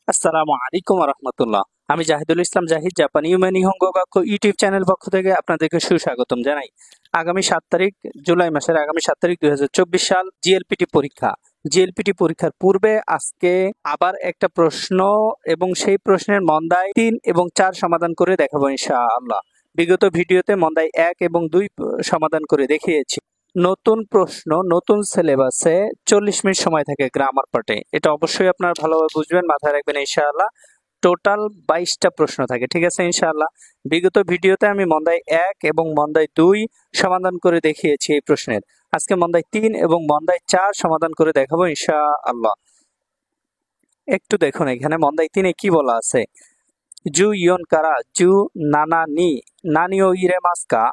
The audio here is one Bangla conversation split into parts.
আসসালামু আলাইকুম রহমতুল্লাহ। আমি জাহিদুল ইসলাম জাহিদ জাপানি ইউম্যান নিহঙ্গো গাক্কো ইউটিউব চ্যানেল পক্ষ থেকে আপনাদেরকে সুস্বাগতম জানাই। আগামী 7 তারিখ, জুলাই মাসের আগামী 7 তারিখ 2024 সাল জিএলপিটি পরীক্ষা। জিএলপিটি পরীক্ষার পূর্বে আজকে আবার একটা প্রশ্ন এবং সেই প্রশ্নের মন্দায় 3 এবং 4 সমাধান করে দেখাবো ইনশাআল্লাহ। বিগত ভিডিওতে মন্দায় 1 এবং 2 সমাধান করে দেখিয়েছি। নতুন প্রশ্ন, নতুন সিলেবাসে 40 মিনিট সময় থাকে গ্রামার পার্টে। এটা অবশ্যই আপনারা ভালোভাবে বুঝবেন, মাথায় রাখবেন ইনশাআল্লাহ। টোটাল 22টা প্রশ্ন থাকে, ঠিক আছে ইনশাআল্লাহ। বিগত ভিডিওতে আমি মন্দায় 1 এবং মন্দায় 2 সমাধান করে দেখিয়েছি এই প্রশ্নের। আজকে মন্দায় 3 এবং মন্দায় 4 সমাধান করে দেখাবো ইনশাআল্লাহ। একটু দেখুন এখানে মন্দায় 3-এ কি বলা আছে। জু ইয়ন কারা জু নানা নি নানিও ইরে মাস্কা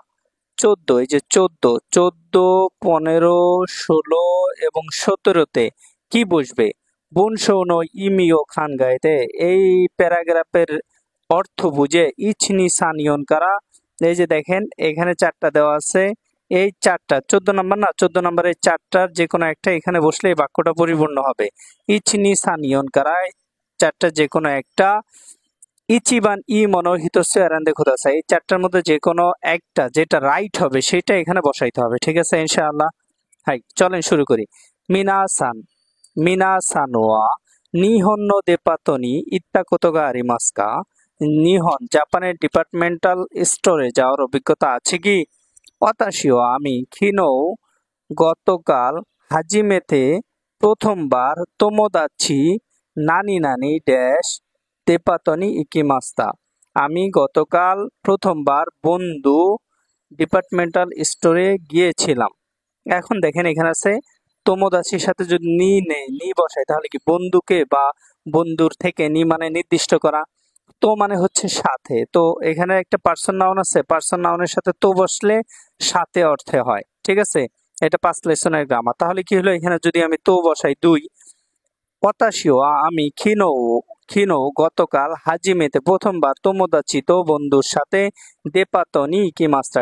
14, এই যে 14, 15, 16 এবং 17-তে কি বসবে? বুনশৌনো ইমিও খান গাইতে। এই প্যারাগ্রাফের অর্থ বুঝে ইছনি সানিয়ন কারা। এই যে দেখেন এখানে 4টা দেওয়া আছে, এই 4টা 14 নম্বর না, 14 নম্বরের 4টার যে কোনো একটা এখানে বসলে এই বাক্যটা পরিপূর্ণ হবে। ইছনি সানিয়ন কারা, 4টার যে কোনো একটা। ইচিবান ই মনোহিতস্য এরান্দে খুদাসা, এই 4টার মধ্যে যে কোনো একটা যেটা রাইট হবে সেটা এখানে বসাইতে হবে, ঠিক আছে ইনশাআল্লাহ। হাই, চলেন শুরু করি। মিনাসান মিনাসান ওয়া নিহন নো দেপাতনি ইত্তা কোতোগা আরিমাস্কা। নিহন জাপানের ডিপার্টমেন্টাল স্টোরে যাওয়ার অভিজ্ঞতা আছে কি? অতাশিও আমি খিনো গতকাল হাজিমেতে প্রথমবার তোমোদাচি নানি নানি ড্যাশ তেপাতনি ইকিমাস্তা। আমি গতকাল প্রথমবার বন্ধু ডিপার্টমেন্টাল স্টোরে গিয়েছিলাম। এখন দেখেন এখানে আছে তোমোদাচির সাথে যদি নি নেই, নি বসাই তাহলে কি বন্ধুকে বা বন্ধুর থেকে নি মানে নির্দিষ্ট করা, তো মানে হচ্ছে সাথে। তো এখানে একটা পার্সন নাউন আছে, পার্সন নাউনের সাথে তো বসলে সাথে অর্থে হয়, ঠিক আছে। এটা 5 লেসনের গ্রামার। তাহলে কি হলো, এখানে যদি আমি তো বসাই 2, পতাশিও আমি খিনো গতকাল হাজিমেতে প্রথমবার তোমোদাচি তো বন্ধুর সাথে দেপাতনি ইকিমাস্তা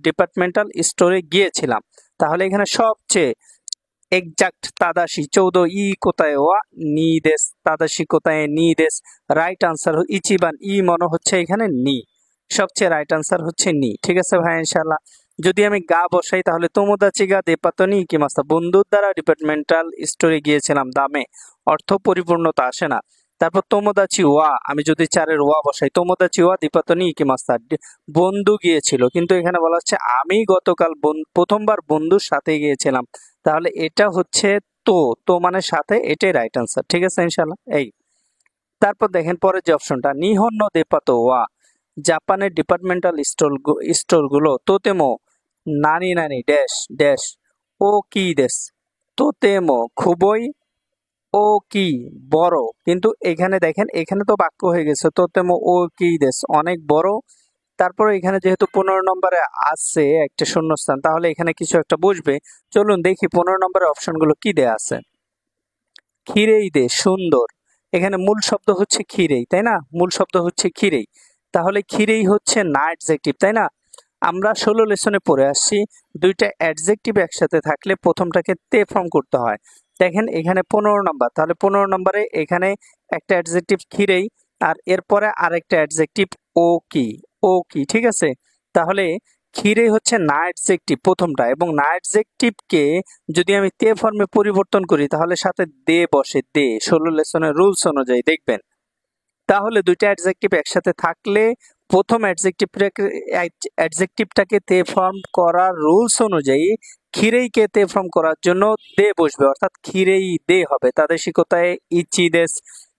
ডিপার্টমেন্টাল স্টোরে গিয়েছিলাম। তাহলে এখানে সবচেয়ে এক্সাক্ট তাদাশি 14 ই কোথায় ওয়া নি দেশ, তাদাশি কোথায় নি দেশ। রাইট আনসার ইচিবান ই মনে হচ্ছে এখানে নি, সবচেয়ে রাইট আনসার হচ্ছে নি, ঠিক আছে ভাই ইনশাআল্লাহ। যদি আমি গা বসাই তাহলে তোমোদাচি গা দেপাতনি ইকিমাস্তা, বন্ধুর দ্বারা ডিপার্টমেন্টাল স্টোরে গিয়েছিলাম, দামে অর্থ পরিপূর্ণতা আসে না। তারপর তোমোদাচি ওয়া, আমি যদি 4-এর ওয়া বসাই তোমোদাচি ওয়া দিপাতনি ইকিমাস্তা, বন্ধু গিয়েছিল, কিন্তু এখানে বলা হচ্ছে আমি গতকাল প্রথমবার বন্ধুর সাথে গিয়েছিলাম। তাহলে এটা হচ্ছে তো, তো মানে সাথে, এটাই রাইট আনসার, ঠিক আছে ইনশাআল্লাহ। এই তারপর দেখেন পরের যে অপশনটা, নিহন নো দেপাতো ওয়া জাপানের ডিপার্টমেন্টাল স্টোরগুলো তোতেমো নানি নানি ড্যাশ ড্যাশ ও কি দেশ। তোতেমো খুবই, ও কি বড়, কিন্তু এখানে দেখেন এখানে তো বাক্য হয়ে গেছে তোতেমো ও কি দেশ অনেক বড়। তারপরে এখানে যেহেতু 15 নম্বরে আছে একটা শূন্যস্থান, তাহলে এখানে কিছু একটা বসবে। চলুন দেখি 15 নম্বরের অপশনগুলো কি দেয়া আছে। খিরেই দে সুন্দর, এখানে মূল শব্দ হচ্ছে খিরেই, তাই না? মূল শব্দ হচ্ছে খিরেই, তাহলে খিরেই হচ্ছে না অ্যাডজেক্টিভ, তাই না? আমরা 16 লেসনে পড়ে আসছি, দুইটা অ্যাডজেক্টিভ একসাথে থাকলে প্রথমটাকে তে ফর্ম করতে হয়। দেখেন এখানে 15 নম্বর, তাহলে 15 নম্বরে এখানে একটা অ্যাডজেক্টিভ খিরেই, আর এরপরে আরেকটা অ্যাডজেক্টিভ ও কি, ও কি, ঠিক আছে। তাহলে খিরেই হচ্ছে না অ্যাডজেক্টিভ প্রথমটা, এবং না অ্যাডজেক্টিভকে যদি আমি তে ফর্মে পরিবর্তন করি তাহলে সাথে দে বসে, দে 16 লেসনের রুলস অনুযায়ী দেখবেন। তাহলে দুইটা অ্যাডজেক্টিভ একসাথে থাকলে প্রথম অ্যাডজেক্টিভটাকে তে ফর্ম করার রুলস অনুযায়ী খিরেইকে তে ফর্ম করার জন্য দে বসবে, অর্থাৎ খিরেই দে হবে। তাদের শিকতায় ইচি দেশ।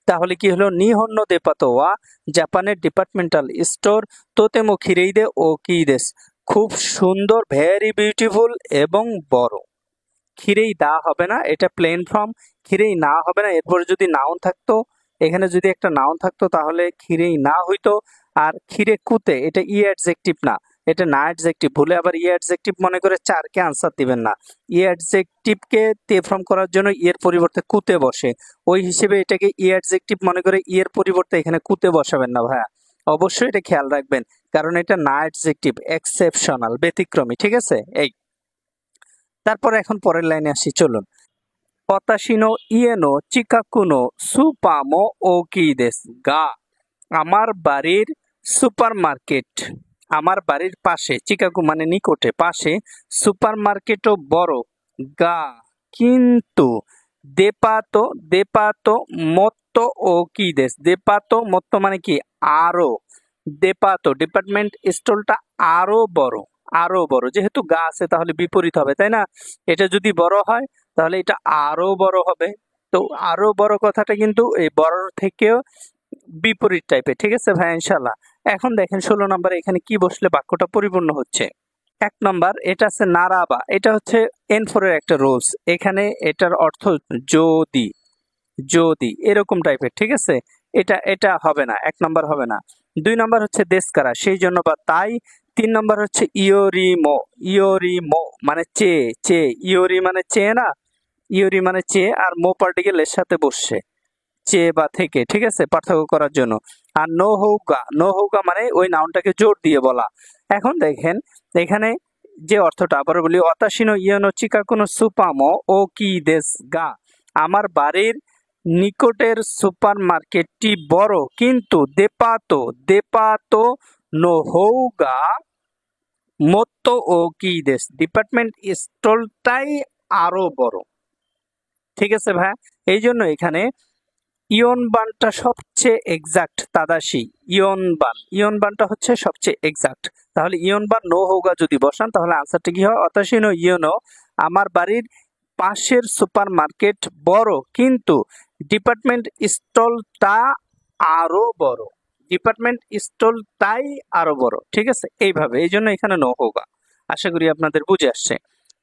তাহলে কি হলো, নিহন্ন দে পাতোয়া জাপানের ডিপার্টমেন্টাল স্টোর তোতেমো খিরেই দে ও কি দেশ, খুব সুন্দর, ভেরি বিউটিফুল এবং বড়। খিরেই দা হবে না, এটা প্লেন ফর্ম। খিরেই না হবে না, এরপরে যদি নাউন থাকতো, এখানে যদি একটা নাউন থাকতো তাহলে খিরেই না হইতো। আর খিরে কুতে, এটা ই অ্যাডজেক্টিভ না, এটা না অ্যাডজেক্টিভ। ভুলে আবার ই অ্যাডজেক্টিভ মনে করে 4কে আনসার দিবেন না। ই অ্যাডজেক্টিভকে তে ফর্ম করার জন্য এর পরিবর্তে কুতে বসে, ওই হিসেবে এটাকে ই অ্যাডজেক্টিভ মনে করে এর পরিবর্তে এখানে কুতে বসাবেন না ভাইয়া, অবশ্যই এটা খেয়াল রাখবেন, কারণ এটা না অ্যাডজেক্টিভ, এক্সেপশনাল, ব্যতিক্রমী, ঠিক আছে। এই তারপরে এখন পরের লাইনে আসি, চলুন। 私の家の近くのスーパーも大きいですが、আমার বাড়ির সুপারমার্কেট, আমার বাড়ির পাশে, চিকাগো মানে নিকটে, পাশে সুপারমার্কেটও বড় গা, কিন্তু দেপাতো, দেপাতো মত্ত ও কি দেশ, দেপাতো মত্ত মানে কি আরো, দেপাতো ডিপার্টমেন্ট স্টোরটা আরো বড়, আরো বড়, যেহেতু গা আছে তাহলে বিপরীত হবে তাই না, এটা যদি বড় হয় তাহলে এটা আরো বড় হবে। তো আরো বড় কথাটা কিন্তু এই বড় থেকেও বিপরীত টাইপের, ঠিক আছে ভাই ইনশাল্লাহ। এখন দেখেন 16 নম্বরে এখানে কি বসলে বাক্যটা পরিপূর্ণ হচ্ছে। 1 নম্বর, এটা আছে নারাবা, এটা হচ্ছে N4 এর একটা রুলস, এখানে এটার অর্থ যদি, যদি এরকম টাইপের, ঠিক আছে, এটা এটা হবে না, 1 নম্বর হবে না। 2 নম্বর হচ্ছে দেশকারা, সেই জন্য বা তাই। 3 নম্বর হচ্ছে ইয়োরিমো, ইয়োরিমো মানে চেয়ে, চেয়ে, ইয়োরি মানে চেয়ে না, ইয়োরি মানে চেয়ে, আর মো পার্টিকেল এর সাথে বসছে, চেয়ে বা থেকে, ঠিক আছে, পার্থক্য করার জন্য। আর নো হৌগা, নো হৌগা মানে ওই নাউনটাকে জোর দিয়ে বলা। এখন দেখেন এখানে যে অর্থটা, আবার বলি, অতাশিনো ইয়নো চিকাকুনো সুপামো ও কি দেশ গা, আমার বাড়ির নিকটের সুপার মার্কেটটি বড় কিন্তু দেপাতো, দেপাতো নো হৌগা মত্ত ও কি দেশ, ডিপার্টমেন্ট স্টোরটাই আরো বড়, ঠিক আছে ভাই। এই জন্য এখানে ইয়ন বানটা সবচেয়ে এক্সাক্ট তাদাসি, ইয়ন বান, ইয়ন বানটা হচ্ছে সবচেয়ে এক্সাক্ট। তাহলে ইয়ন বান নো হোগা যদি বসান তাহলে আনসারটা কি হয়, অতাশিনো ইয়নো, আমার বাড়ির পাশের সুপার মার্কেট বড় কিন্তু ডিপার্টমেন্ট স্টলটা আরো বড়, ডিপার্টমেন্ট স্টলটাই আরো বড়, ঠিক আছে, এইভাবে, এই জন্য এখানে নো হোগা। আশা করি আপনাদের বুঝে আসছে।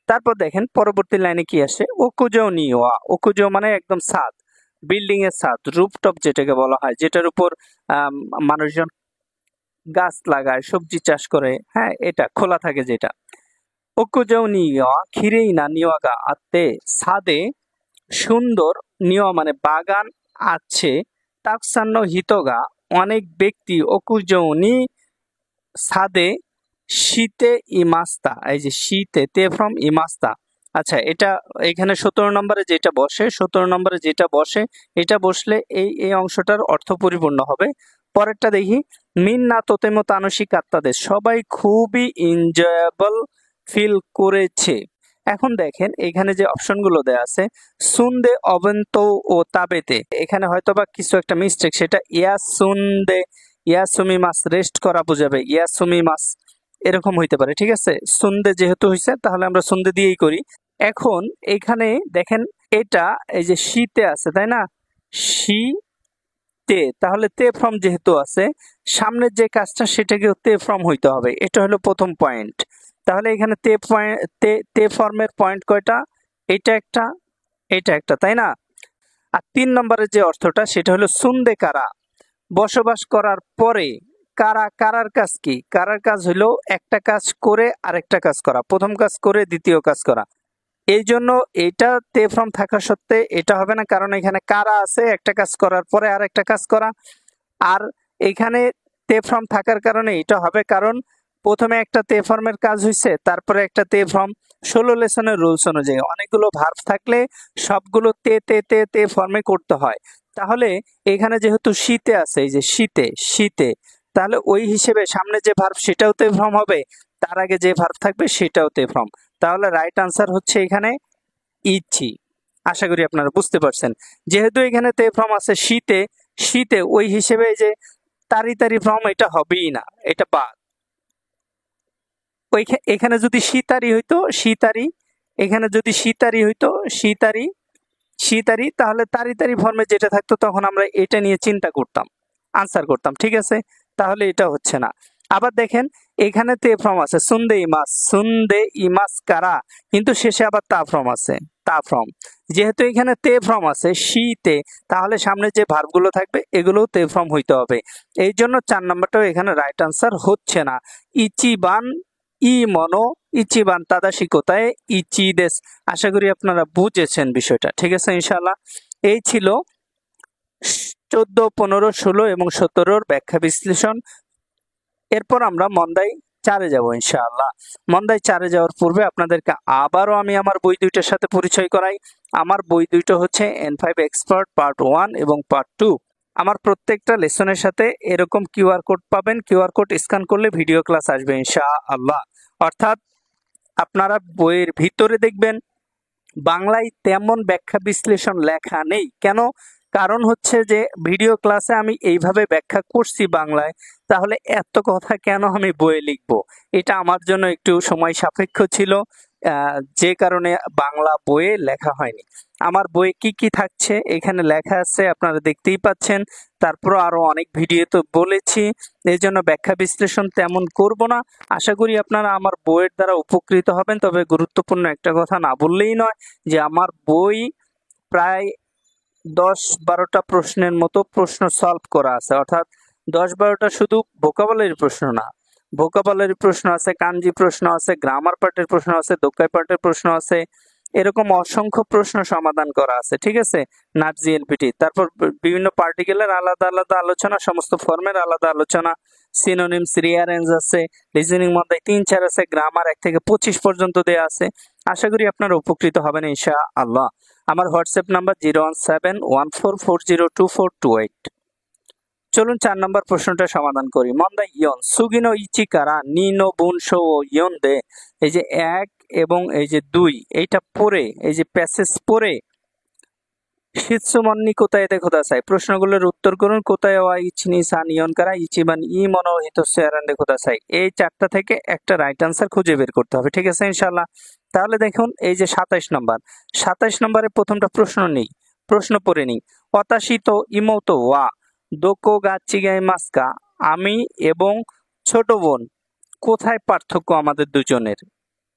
তারপর দেখেন পরবর্তী লাইনে কি আসে, ওকুজো নিওয়া, ওকুজো মানে একদম ছাদ, বিল্ডিং এর ছাদ, রুফটপ যেটাকে বলা হয়, যেটার উপর মানুষজন গাছ লাগায়, সবজি চাষ করে, হ্যাঁ, এটা খোলা থাকে যেটা। ওকুজো নিওয়া খিরেই না নিওয়াগা আতে, ছাদে সুন্দর, নিওয়া মানে বাগান আছে, তাকসান্ন হিতগা অনেক ব্যক্তি, ওকুজো নি ছাদে শীতে ইমাস্তা, এই যে শীতে, তে ফ্রম ইমাস্তা। আচ্ছা, এটা এখানে 17 নম্বরে যেটা বসে, 17 নম্বরে যেটা বসে, এটা বসলে এই এই অংশটার অর্থ পরিপূর্ণ হবে। পরেরটা দেখি, মিন না তোতেমো তানসিক আত্মাদের, সবাই খুবই এনজয়েবল ফিল করেছে। এখন দেখেন এখানে যে অপশনগুলো দেয়া আছে, সুন্দে, অবন্ত ও তাবেতে, এখানে হয়তোবা কিছু একটা মিস্টেক, সেটা ইয়া সুন্দে, ইয়াসুমি মাস রেস্ট করা বোঝাবে, ইয়াসুমি মাস এরকম হইতে পারে, ঠিক আছে। সুন্দে যেহেতু হয়েছে তাহলে আমরা সুন্দে দিয়েই করি। এখন এখানে দেখেন এটা এই যে শীতে আছে তাই না, শীতে, তাহলে তে ফর্ম যেহেতু আছে, সামনের যে কাজটা সেটাকেও তে ফর্ম হইতে হবে, এটা হলো প্রথম পয়েন্ট। তাহলে এখানে তে পয়েন্ট, তে ফর্মের পয়েন্ট কয়টা, এটা একটা, এটা একটা, তাই না। আর 3 নম্বরের যে অর্থটা সেটা হলো সুন্দে কারা, বসবাস করার পরে, কারা, কারার কাজ কি, কারার কাজ হলো একটা কাজ করে আরেকটা কাজ করা, প্রথম কাজ করে দ্বিতীয় কাজ করা। এই জন্য এটা তে ফর্ম থাকা সত্ত্বে এটা হবে না, কারণ এখানে কারা আছে, একটা কাজ করার পরে আরেকটা কাজ করা। আর এখানে তে ফর্ম থাকার কারণে এটা হবে, কারণ প্রথমে একটা তে ফর্মের কাজ হয়েছে, তারপরে একটা তে ফর্ম। 16 লেসনের রুলস অনুযায়ী অনেকগুলো ভার্ব থাকলে সবগুলো তে তে তে তে ফর্মে করতে হয়। তাহলে এখানে যেহেতু শীতে আছে, এই যে শীতে, শীতে, তাহলে ওই হিসেবে সামনে যে ভার্ব সেটাও তে ফর্ম হবে, তার আগে যে ভার্ব থাকবে সেটাও তে ফর্ম। তাহলে রাইট আনসার হচ্ছে এখানে ইচ্ছি। আশা করি আপনারা বুঝতে পারছেন। যেহেতু এখানে তে ফর্ম আছে শীতে, শীতে ওই হিসেবে যে তারি তারি ফর্ম এটা হবেই না, এটা বাদ। ওই এখানে যদি শীতারি হইতো শীতারি, এখানে যদি শীতারি হইতো শীতারি, শীতারি, তাহলে তারি তারি ফর্মে যেটা থাকতো তখন আমরা এটা নিয়ে চিন্তা করতাম, আনসার করতাম, ঠিক আছে। তাহলে এটা হচ্ছে না। আবার দেখেন এখানে তে ফর্ম আছে সুন্দে ইমাস, সুন্দে ইমাস কারা, কিন্তু শেষে আবার তা ফর্ম আছে, তা ফর্ম। যেহেতু এখানে তে ফর্ম আছে শীতে, তাহলে সামনে যে ভার্বগুলো থাকবে এগুলোও তে ফর্ম হইতে হবে। এই জন্য 4 নম্বরটাও এখানে রাইট আনসার হচ্ছে না। ইচিবান ই মনো, ইচিবান তাদাশি কোথায়, ইচি দেশ। আশা করি আপনারা বুঝেছেন বিষয়টা, ঠিক আছে ইনশাআল্লাহ। এই ছিল 14, 15, 16 এবং 17 ব্যাখ্যা বিশ্লেষণ। এরপর আমরা মন্দাই 4-এ যাব ইনশাআল্লাহ। মন্দায় 4-এ যাওয়ার পূর্বে আপনাদেরকে আবারও আমি আমার বই দুইটার সাথে পরিচয় করাই। আমার বই দুইটা হচ্ছে N5 এক্সপার্ট পার্ট 1 এবং পার্ট 2। আমার প্রত্যেকটা লেসনের সাথে এরকম কিউআর কোড পাবেন। কিউআর কোড স্ক্যান করলে ভিডিও ক্লাস আসবে ইনশাআল্লাহ। অর্থাৎ আপনারা বইয়ের ভিতরে দেখবেন বাংলায় তেমন ব্যাখ্যা বিশ্লেষণ লেখা নেই। কেন? কারণ হচ্ছে যে ভিডিও ক্লাসে আমি এইভাবে ব্যাখ্যা করছি বাংলায়, তাহলে এত কথা কেন আমি বইয়ে লিখবো? এটা আমার জন্য একটু সময় সাপেক্ষ ছিল, যে কারণে বাংলা বইয়ে লেখা হয়নি। আমার বইয়ে কি কি থাকছে এখানে লেখা আছে, আপনারা দেখতেই পাচ্ছেন। তারপর আরো অনেক ভিডিও তো বলেছি, এই জন্য ব্যাখ্যা বিশ্লেষণ তেমন করব না। আশা করি আপনারা আমার বইয়ের দ্বারা উপকৃত হবেন। তবে গুরুত্বপূর্ণ একটা কথা না বললেই নয়, যে আমার বই প্রায় 10-12টা প্রশ্নের মতো প্রশ্ন সলভ করা আছে। অর্থাৎ 10-12টা শুধু ভোকাবুলারি প্রশ্ন না, ভোকাবুলারি প্রশ্ন আছে, কাঞ্জি প্রশ্ন আছে, গ্রামার পার্টের প্রশ্ন আছে, দোকাই পার্টের প্রশ্ন আছে, এরকম অসংখ্য প্রশ্ন সমাধান করা আছে। ঠিক আছে, নাট জিএলপিটি। তারপর বিভিন্ন পার্টিকেলের আলাদা আলাদা আলোচনা, সমস্ত ফর্মের আলাদা আলোচনা, সিনোনিমস, রিয়ারেঞ্জ আছে, লিসেনিং মধ্যে 3-4 আছে, গ্রামার 1 থেকে 25 পর্যন্ত দেয়া আছে। আশা করি আপনারা উপকৃত হবেন ইনশাআল্লাহ। আমার হোয়াটসঅ্যাপ নাম্বার 01714402428। চলুন 4 নম্বর প্রশ্নটা সমাধান করি। মন্দা ইয়ন সুগিনো ইচিকারা নিনো বুনশো ও ইয়ন দে। এই যে 1 এবং এই যে 2, এইটা পড়ে, এই যে প্যাসেজ পড়ে শিৎসুমন্নি কোথায় দেখো দাসাই, প্রশ্নগুলোর উত্তর করুন। কোথায় ওয়া ইচিনি সান ইয়ন কারা ইচিবান ই মনো হিতোসে আরান দেখো দাসাই। এই 4টা থেকে একটা রাইট আনসার খুঁজে বের করতে হবে। ঠিক আছে ইনশাআল্লাহ। তাহলে দেখুন এই যে 27 নম্বর, 27 নম্বরে প্রথমটা প্রশ্ন নেই, প্রশ্ন পড়ে নেই। অতাশি তো ইমোতো ওয়া দোকো গা চিগাই মাস্কা, আমি এবং ছোট বোন কোথায় পার্থক্য আমাদের দুজনের,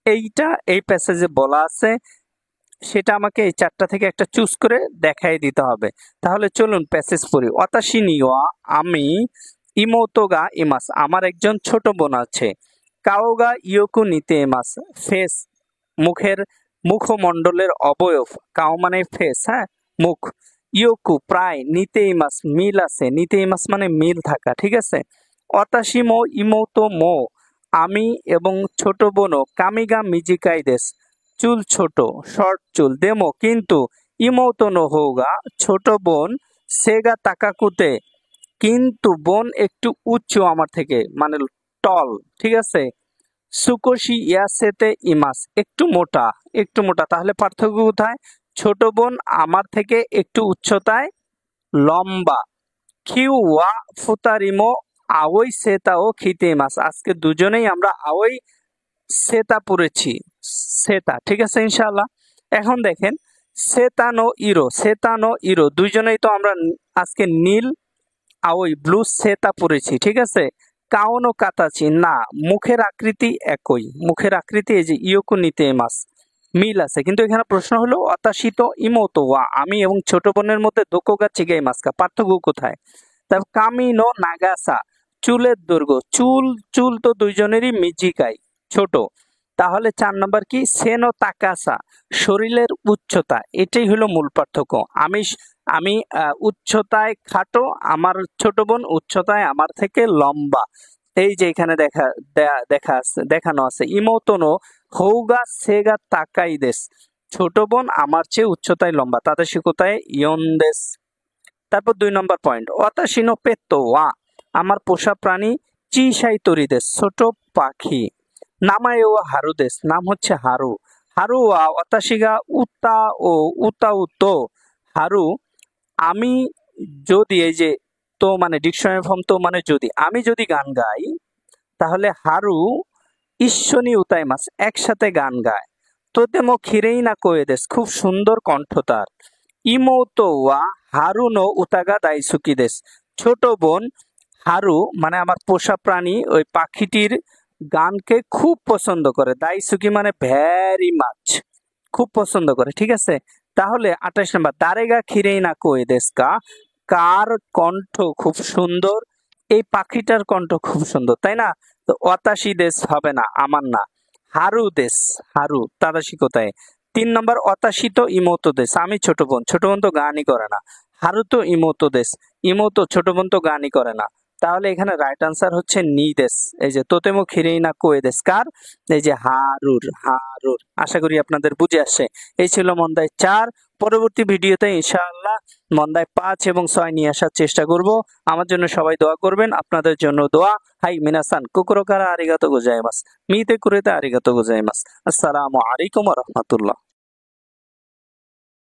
এইটা এই প্যাসেজে বলা আছে। সেটা আমাকে এই 4টা থেকে একটা চুজ করে দেখাই দিতে হবে। তাহলে চলুন প্যাসেজ পড়ি। অতাশি নিওয়া আমি, ইমোতোগা ইমাস আমার একজন ছোট বোন আছে, কাওগা ইয়োকু নিতে ইমাস ফেস মুখের মুখমণ্ডলের অবয়ব, কাও মানে ফেস, হ্যাঁ মুখ, ইয়োকু প্রায়, নিতে ইমাস মিল আছে, নিতে ইমাস মানে মিল থাকা। ঠিক আছে। অতাশিমো ইমোতো মো আমি এবং ছোট বোনও, কামিগা মিজিকাই দেশ চুল ছোট, শর্ট চুল, দেমো কিন্তু, ইমোতো নো হোগা ছোট বোন, সেগা তাকাকুতে কিন্তু বোন একটু উচ্চ আমার থেকে, মানে টল। ঠিক আছে। সুকোশি ইয়াসেতে ইমাস একটু মোটা, একটু মোটা। তাহলে পার্থক্য কোথায়? ছোট বোন আমার থেকে একটু উচ্চতায় লম্বা। কিউ ওয়া ফুতারিমো আওই সেতা ও খিতে ইমাস, আজকে দুজনেই আমরা আওই সেতা পড়েছি, সেতা। ঠিক আছে ইনশাআল্লাহ। এখন দেখেন সেতানো ইরো, সেতানো ইরো দুইজনেই তো আমরা আজকে নীল আওই ব্লু সেতা পড়েছি। ঠিক আছে। কাউনো কাতাচি না, মুখের আকৃতি একই, মুখের আকৃতি এই যে ইয়োকু নিতে মাস মিল আছে। কিন্তু এখানে প্রশ্ন হলো অতাশিত ইমোতো ওয়া আমি এবং ছোট বোনের মধ্যে দোকোগা চিগাই মাস্কা পার্থক্য কোথায়? তারপর কামিনো নাগাসা চুলের দৈর্ঘ্য, চুল চুল তো দুইজনেরই মিজিকাই ছোট। তাহলে 4 নম্বর কি? সেনো তাকাসা শরীরের উচ্চতা, এটাই হলো মূল পার্থক্য। আমি আমি উচ্চতায় খাটো, আমার ছোট বোন উচ্চতায় আমার থেকে লম্বা। এই যে এখানে দেখানো আছে ইমোতনো হৌগা সেগা তাকাই দেশ, ছোট বোন আমার চেয়ে উচ্চতায় লম্বা, তাদের সে কোথায় ইয়ন দেশ। তারপর 2 নম্বর পয়েন্ট, অতাশিনো পেত্তো ওয়া আমার পোষা প্রাণী, চিসাই তরি দেশ ছোট পাখি, নামায় ও হারু দেশ নাম হচ্ছে হারু, হারু ওয়া অতাশিগা উতা ও উতা উতো হারু আমি যদি, এই যে তো মানে ডিকশনারি ফর্ম, তো মানে যদি, আমি যদি গান গাই তাহলে হারু ঈশ্বনী উতাই মাস একসাথে গান গায়, তোতেমো খিরেই না কয়ে দেশ খুব সুন্দর কণ্ঠ তার, ইমোতো ওয়া হারু নো উতাগা দাইসুকি দেশ ছোট বোন হারু মানে আমার পোষা প্রাণী ওই পাখিটির গানকে খুব পছন্দ করে, দাইসুকি মানে ভেরি মাচ, খুব পছন্দ করে। ঠিক আছে। তাহলে 28 নম্বর, দারেগা খিরেই না কয়ে দেশ কা, কার কণ্ঠ খুব সুন্দর? এই পাখিটার কণ্ঠ খুব সুন্দর, তাই না? তো অতাশি দেশ হবে না, আমার না, হারু দেশ, হারু তাদাশি কোথায়? 3 নম্বর, অতাশি তো ইমোতো দেশ আমি ছোট বোন, ছোট বোন তো গানই করে না, হারু তো ইমোতো দেশ, ইমোতো ছোট বোন তো গানই করে না। তাহলে এখানে রাইট আনসার হচ্ছে নিদেস। এই যে তোতেমো খিরেই না কোয়েদেস কার? এই যে হারুর, হারুর। আশা করি আপনাদের বুঝে আসছে। এই ছিল মন্দায় 4। পরবর্তী ভিডিওতে ইনশাআল্লাহ মন্দায় 5 এবং 6 নিয়ে আসার চেষ্টা করব। আমার জন্য সবাই দোয়া করবেন, আপনাদের জন্য দোয়া। হাই মিনাসান কোকোরো কারা আরিগাতো গোজাইমাস। মিতে কুরেতে আরিগাতো গোজাইমাস। আসসালামু আলাইকুম ওয়া রাহমাতুল্লাহ।